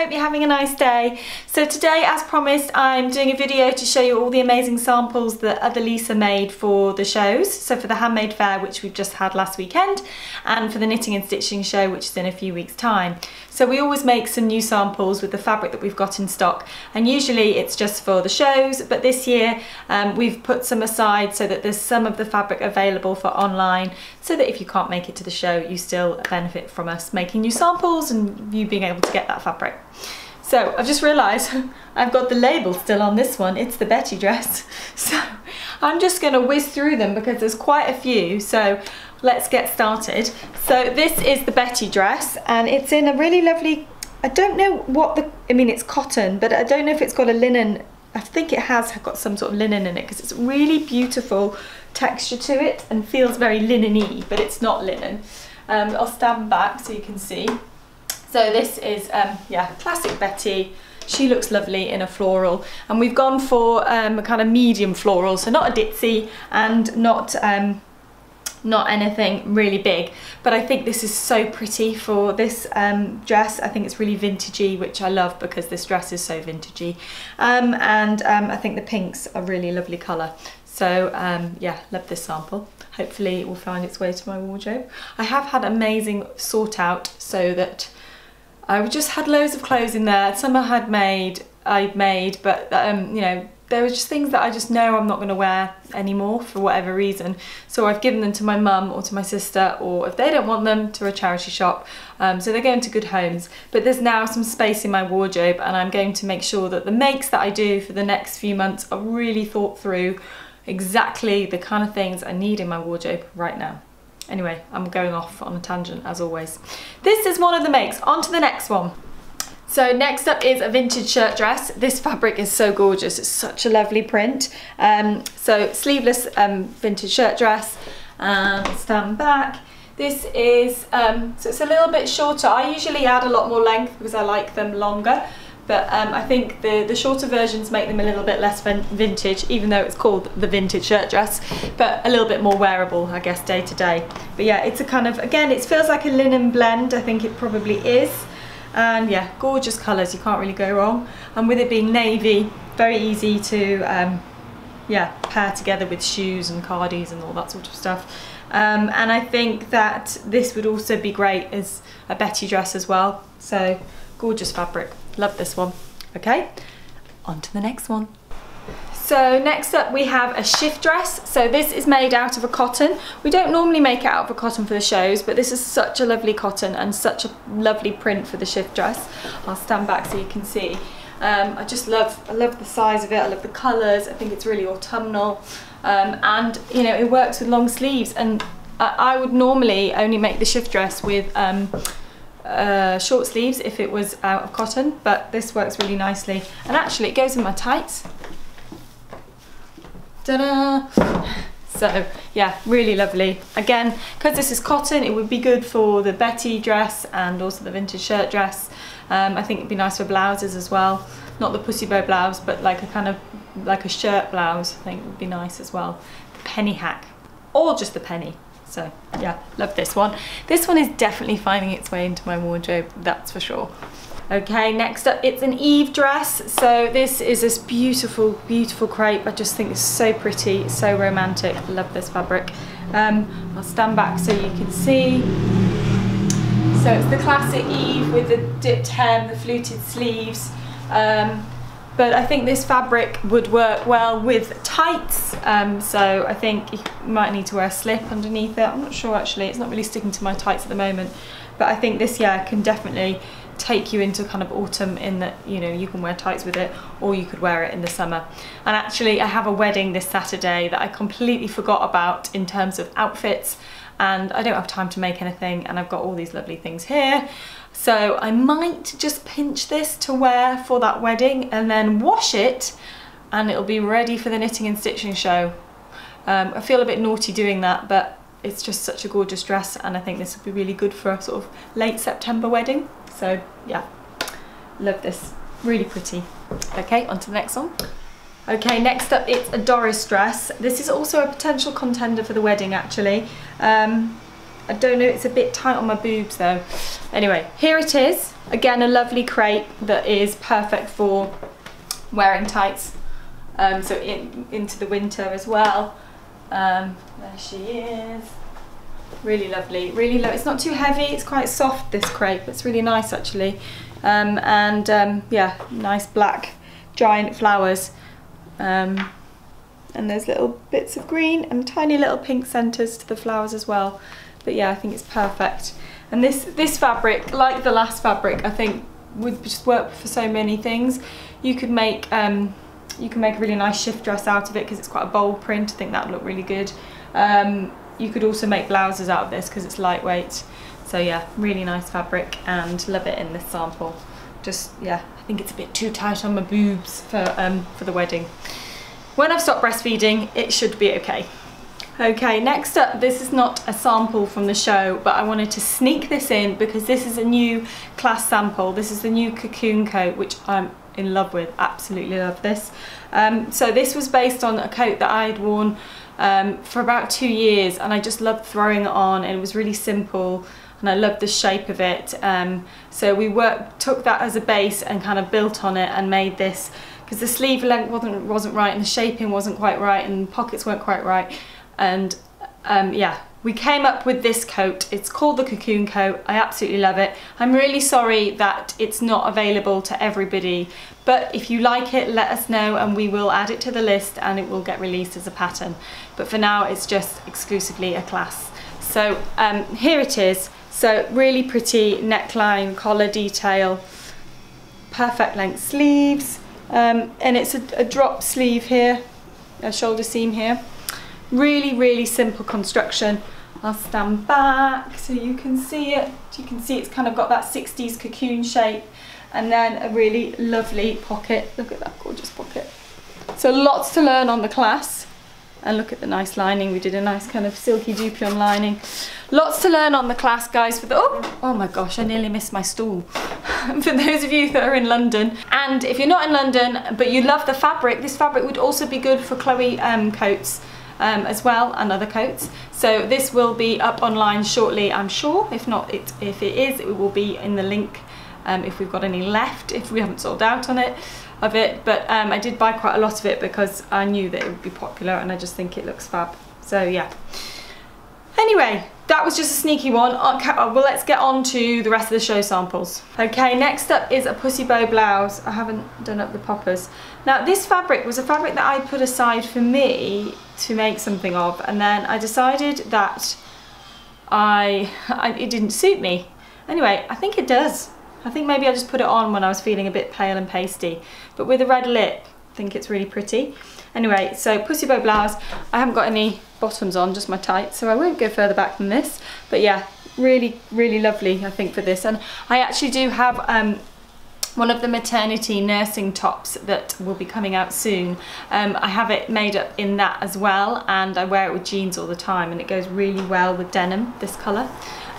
hope you're having a nice day. So today, as promised, I'm doing a video to show you all the amazing samples that other Lisa made for the shows. So for the handmade fair, which we've just had last weekend, and for the knitting and stitching show, which is in a few weeks' time. So we always make some new samples with the fabric that we've got in stock, and usually it's just for the shows, but this year we've put some aside so that there's some of the fabric available for online, so that if you can't make it to the show, you still benefit from us making new samples and you being able to get that fabric. So I've just realised I've got the label still on this one. It's the Betty dress. So I'm just going to whiz through them because there's quite a few. So let's get started. So this is the Betty dress, and it's in a really lovely, I don't know what the, I mean it's cotton, but I don't know if it's got a linen. I think it has got some sort of linen in it because it's a really beautiful texture to it and feels very linen-y, but it's not linen. I'll stand back so you can see. So this is, yeah, classic Betty. She looks lovely in a floral, and we've gone for a kind of medium floral, so not a ditzy and not anything really big. But I think this is so pretty for this dress. I think it's really vintagey, which I love because this dress is so vintagey. I think the pinks are really lovely colour. So yeah, love this sample. Hopefully it will find its way to my wardrobe. I have had amazing sort out so that I just had loads of clothes in there. Some I'd made, but you know, there were just things that I just know I'm not going to wear anymore for whatever reason. So I've given them to my mum or to my sister, or if they don't want them, to a charity shop. So they're going to good homes. But there's now some space in my wardrobe, and I'm going to make sure that the makes that I do for the next few months are really thought through, exactly the kind of things I need in my wardrobe right now. Anyway, I'm going off on a tangent as always. This is one of the makes. On to the next one. So next up is a vintage shirt dress. This fabric is so gorgeous. It's such a lovely print. So sleeveless vintage shirt dress. Stand back. This is, so it's a little bit shorter. I usually add a lot more length because I like them longer. But I think the shorter versions make them a little bit less vintage, even though it's called the vintage shirt dress, but a little bit more wearable, I guess, day to day. But yeah, it's a kind of, again, it feels like a linen blend. I think it probably is. And yeah, gorgeous colours, you can't really go wrong. And with it being navy, very easy to yeah, pair together with shoes and cardies and all that sort of stuff. And I think that this would also be great as a Betty dress as well. So gorgeous fabric. Love this one. Okay, on to the next one. So next up we have a shift dress. So this is made out of a cotton. We don't normally make it out of a cotton for the shows, but this is such a lovely cotton and such a lovely print for the shift dress. I'll stand back so you can see. I love the size of it. I love the colours. I think it's really autumnal, and you know, it works with long sleeves. And I would normally only make the shift dress with short sleeves if it was out of cotton, but this works really nicely, and actually it goes in my tights. Ta-da! So yeah, really lovely. Again, because this is cotton, it would be good for the Betty dress and also the vintage shirt dress. I think it'd be nice for blouses as well, not the pussy bow blouse, but like a kind of like a shirt blouse. I think would be nice as well. The penny hack, or just the penny. So yeah, love this one. This one is definitely finding its way into my wardrobe, that's for sure. Okay, next up it's an Eve dress. So this is this beautiful, beautiful crepe. I just think it's so pretty, so romantic. I love this fabric. I'll stand back so you can see. So it's the classic Eve with the dipped hem, the fluted sleeves. But I think this fabric would work well with tights, so I think you might need to wear a slip underneath it. I'm not sure actually, it's not really sticking to my tights at the moment, but I think this, yeah, can definitely take you into kind of autumn in that, you know, you can wear tights with it, or you could wear it in the summer. And actually I have a wedding this Saturday that I completely forgot about in terms of outfits, and I don't have time to make anything, and I've got all these lovely things here. So I might just pinch this to wear for that wedding and then wash it, and it'll be ready for the knitting and stitching show. I feel a bit naughty doing that, but it's just such a gorgeous dress, and I think this would be really good for a sort of late September wedding. So yeah, love this, really pretty. Okay, on to the next one. Okay, next up it's a Doris dress. This is also a potential contender for the wedding actually. I don't know, it's a bit tight on my boobs though. Anyway, here it is. Again, a lovely crepe that is perfect for wearing tights. So into the winter as well. There she is. Really lovely, really low. It's not too heavy, it's quite soft, this crepe. It's really nice actually. Yeah, nice black giant flowers. And there's little bits of green and tiny little pink centres to the flowers as well. But yeah, I think it's perfect. And this fabric, like the last fabric, I think would just work for so many things. You can make a really nice shift dress out of it because it's quite a bold print. I think that would look really good. You could also make blouses out of this because it's lightweight. So yeah, really nice fabric and love it in this sample. Just, yeah, I think it's a bit too tight on my boobs for the wedding. When I've stopped breastfeeding, it should be okay. Okay, next up, this is not a sample from the show, but I wanted to sneak this in because this is a new class sample. This is the new Cocoon Coat, which I'm in love with, absolutely love this. So this was based on a coat that I had worn for about 2 years, and I just loved throwing it on, and it was really simple, and I loved the shape of it. So we took that as a base and kind of built on it and made this, because the sleeve length wasn't right, and the shaping wasn't quite right, and the pockets weren't quite right. And yeah, we came up with this coat. It's called the Cocoon Coat. I absolutely love it. I'm really sorry that it's not available to everybody, but if you like it, let us know and we will add it to the list and it will get released as a pattern. But for now, it's just exclusively a class. So here it is. So really pretty neckline, collar detail, perfect length sleeves, and it's a drop sleeve here, a shoulder seam here. Really, really simple construction. I'll stand back so you can see it. You can see it's kind of got that 60s cocoon shape, and then a really lovely pocket. Look at that gorgeous pocket. So lots to learn on the class. And look at the nice lining. We did a nice kind of silky dupion lining. Lots to learn on the class, guys. Oh my gosh, I nearly missed my stool. For those of you that are in London. And if you're not in London, but you love the fabric, this fabric would also be good for Chloe coats. As well, and other coats. So this will be up online shortly, I'm sure. If not, if it is, it will be in the link if we've got any left, if we haven't sold out on it. But I did buy quite a lot of it because I knew that it would be popular, and I just think it looks fab. So yeah. Anyway, that was just a sneaky one. Well, let's get on to the rest of the show samples. Okay, next up is a pussy bow blouse. I haven't done up the poppers. Now, this fabric was a fabric that I put aside for me to make something of, and then I decided that it didn't suit me. Anyway, I think it does. I think maybe I just put it on when I was feeling a bit pale and pasty, but with a red lip, I think it's really pretty. Anyway, so pussy bow blouse. I haven't got any bottoms on, just my tights, so I won't go further back than this. But yeah, really, really lovely, I think, for this. And I actually do have one of the maternity nursing tops that will be coming out soon. I have it made up in that as well, and I wear it with jeans all the time, and it goes really well with denim, this colour.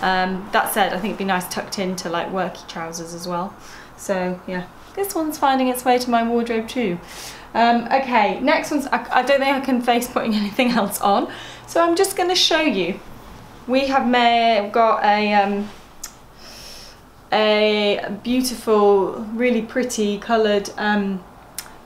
That said, I think it'd be nice tucked into like worky trousers as well. So yeah, this one's finding its way to my wardrobe too. Okay, next one's, I don't think I can face putting anything else on, so I'm just going to show you. We have got a beautiful, really pretty coloured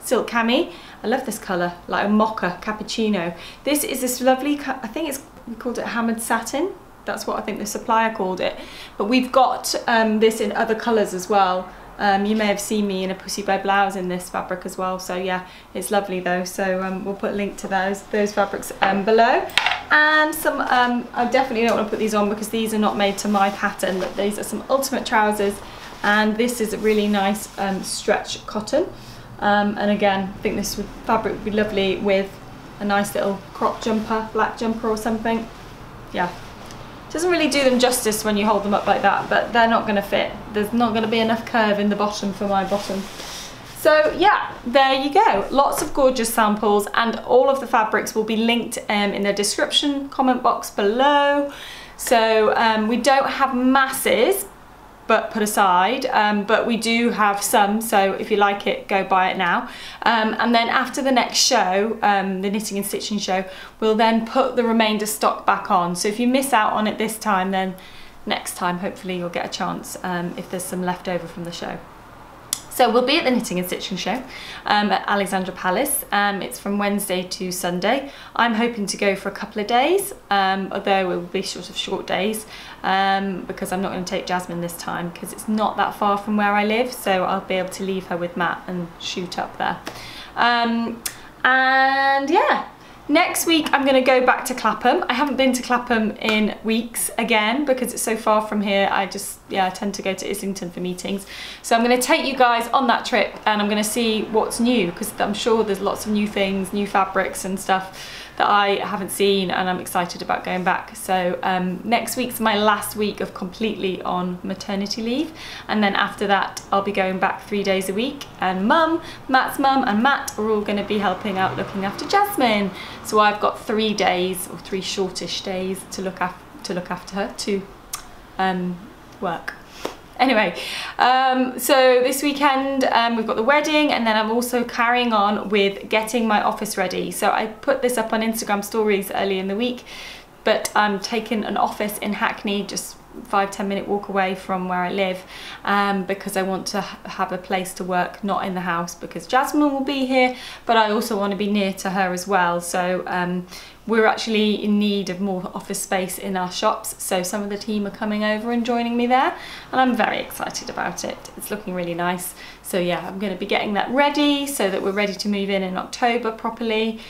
silk cami. I love this colour, like a mocha cappuccino. This is this lovely, I think we called it hammered satin. That's what I think the supplier called it. But we've got this in other colours as well. You may have seen me in a pussy bow blouse in this fabric as well. So yeah, it's lovely though. So we'll put a link to those fabrics below. And some, I definitely don't want to put these on because these are not made to my pattern, but these are some ultimate trousers. And this is a really nice stretch cotton. And again, I think this fabric would be lovely with a nice little crop jumper, black jumper or something. Yeah. Doesn't really do them justice when you hold them up like that, but they're not going to fit. There's not going to be enough curve in the bottom for my bottom. So yeah, there you go. Lots of gorgeous samples, and all of the fabrics will be linked in the description comment box below. So we don't have masses, but put aside, but we do have some, so if you like it, go buy it now. And then after the next show, the knitting and stitching show, we'll then put the remainder stock back on. So if you miss out on it this time, then next time. Hopefully you'll get a chance if there's some left over from the show. So we'll be at the Knitting and Stitching Show at Alexandra Palace. It's from Wednesday to Sunday. I'm hoping to go for a couple of days, although it will be sort of short days, because I'm not going to take Jasmine this time because it's not that far from where I live, so I'll be able to leave her with Matt and shoot up there. And yeah. Next week I'm going to go back to Clapham. I haven't been to Clapham in weeks again because it's so far from here. I tend to go to Islington for meetings. So I'm going to take you guys on that trip and I'm going to see what's new, because I'm sure there's lots of new things, new fabrics and stuff that I haven't seen, and I'm excited about going back. So next week's my last week of completely on maternity leave, and then after that I'll be going back 3 days a week, and Matt's mum and Matt are all going to be helping out looking after Jasmine. So I've got 3 days, or 3 shortish days to look after her, to work. Anyway, so this weekend we've got the wedding, and then I'm also carrying on with getting my office ready. So I put this up on Instagram stories early in the week, but I'm taking an office in Hackney, just 5-10 minute walk away from where I live, because I want to have a place to work, not in the house, because Jasmine will be here, but I also want to be near to her as well. So we're actually in need of more office space in our shops, so some of the team are coming over and joining me there, and I'm very excited about it. It's looking really nice. So yeah, I'm going to be getting that ready so that we're ready to move in October properly.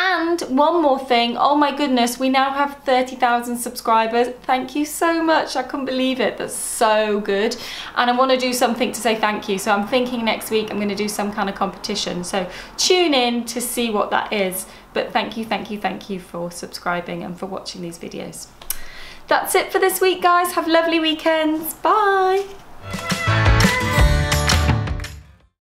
And one more thing, oh my goodness, we now have 30,000 subscribers. Thank you so much, I couldn't believe it, that's so good. And I want to do something to say thank you, so I'm thinking next week I'm going to do some kind of competition, so tune in to see what that is. But thank you for subscribing and for watching these videos. That's it for this week, guys. Have lovely weekends, bye.